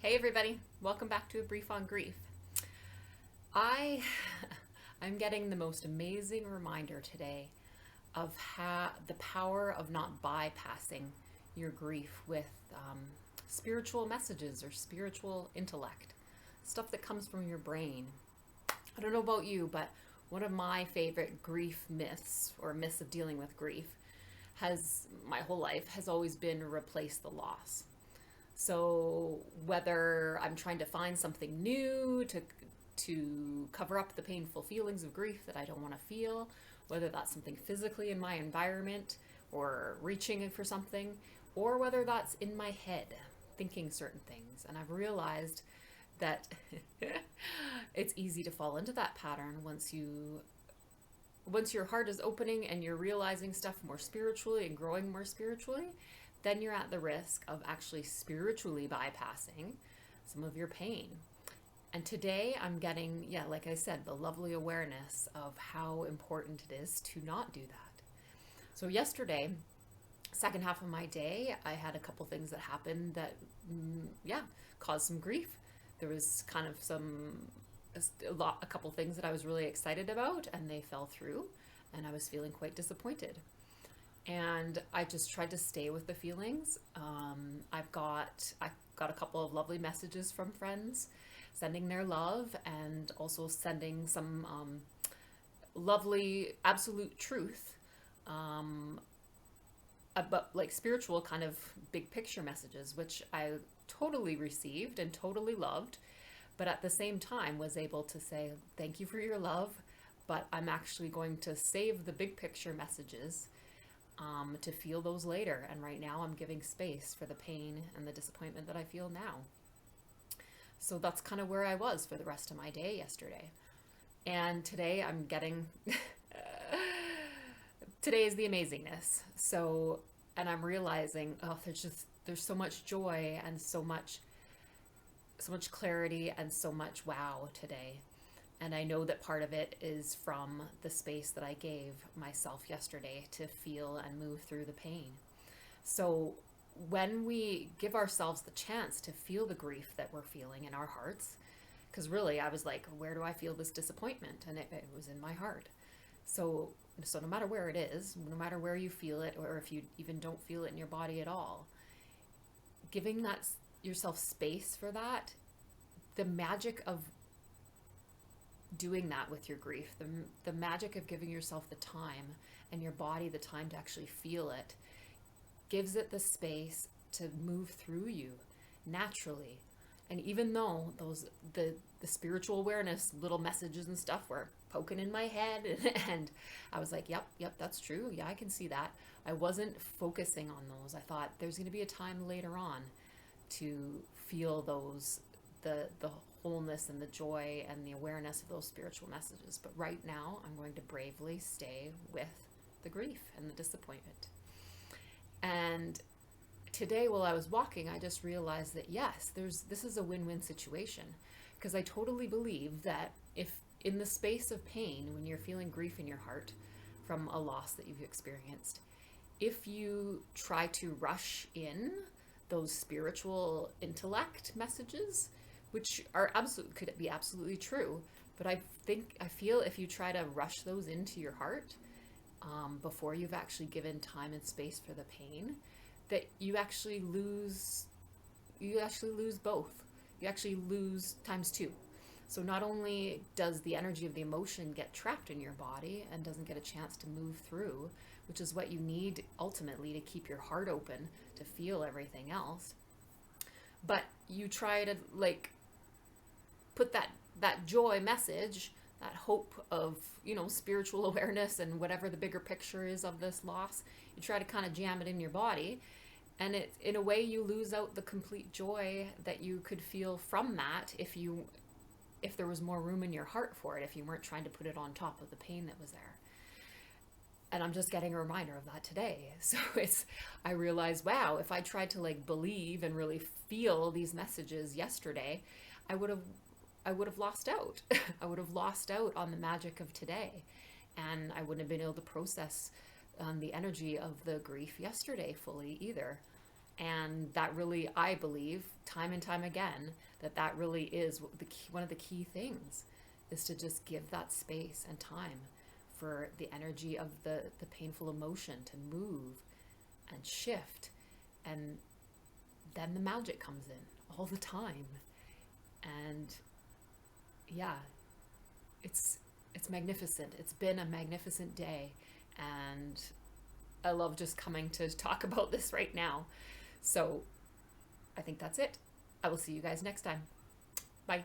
Hey everybody, welcome back to A Brief on Grief. I I'm getting the most amazing reminder today of how the power of not bypassing your grief with spiritual messages or spiritual intellect, stuff that comes from your brain. I don't know about you, but one of my favorite grief myths or myths of dealing with grief has my whole life has always been replace the loss. So whether I'm trying to find something new to cover up the painful feelings of grief that I don't want to feel, whether that's something physically in my environment or reaching for something, or whether that's in my head thinking certain things. And I've realized that it's easy to fall into that pattern once your heart is opening and you're realizing stuff more spiritually and growing more spiritually, then you're at the risk of actually spiritually bypassing some of your pain. And today I'm getting, like I said, the lovely awareness of how important it is to not do that. So yesterday, second half of my day, I had a couple things that happened that, caused some grief. There was kind of a couple things that I was really excited about, and they fell through, and I was feeling quite disappointed. And I just tried to stay with the feelings. I got a couple of lovely messages from friends sending their love and also sending some lovely absolute truth about like spiritual kind of big picture messages, which I totally received and totally loved, but at the same time was able to say thank you for your love, but I'm actually going to save the big picture messages to feel those later. And right now I'm giving space for the pain and the disappointment that I feel now. So that's kind of where I was for the rest of my day yesterday. And today I'm getting, today is the amazingness. So, and I'm realizing, there's so much joy and so much clarity and so much wow today. And I know that part of it is from the space that I gave myself yesterday to feel and move through the pain. So when we give ourselves the chance to feel the grief that we're feeling in our hearts, because really I was like, where do I feel this disappointment? And it was in my heart. So no matter where it is, no matter where you feel it, or if you even don't feel it in your body at all, giving that yourself space for that, the magic of doing that with your grief, the magic of giving yourself the time and your body the time to actually feel it, gives it the space to move through you naturally. And even though the spiritual awareness little messages and stuff were poking in my head and I was like, yep, that's true, yeah, I can see that, I wasn't focusing on those. I thought there's going to be a time later on to feel those, the wholeness and the joy and the awareness of those spiritual messages. But right now I'm going to bravely stay with the grief and the disappointment. And today while I was walking, I just realized that yes, this is a win-win situation, because I totally believe that if in the space of pain, when you're feeling grief in your heart from a loss that you've experienced, if you try to rush in those spiritual intellect messages, which are could be absolutely true, but I feel if you try to rush those into your heart before you've actually given time and space for the pain, that you actually lose both. You actually lose times two. So not only does the energy of the emotion get trapped in your body and doesn't get a chance to move through, which is what you need ultimately to keep your heart open to feel everything else, but you try to put that joy message, that hope of, spiritual awareness and whatever the bigger picture is of this loss, you try to kind of jam it in your body, and in a way you lose out the complete joy that you could feel from that if there was more room in your heart for it, if you weren't trying to put it on top of the pain that was there. And I'm just getting a reminder of that today. So I realized, wow, if I tried to believe and really feel these messages yesterday, I would have lost out. I would have lost out on the magic of today. And I wouldn't have been able to process the energy of the grief yesterday fully either. And that really, I believe, time and time again, that really is one of the key things, is to just give that space and time for the energy of the painful emotion to move and shift. And then the magic comes in all the time. And yeah, it's magnificent. It's been a magnificent day. And I love just coming to talk about this right now. So I think that's it. I will see you guys next time. Bye.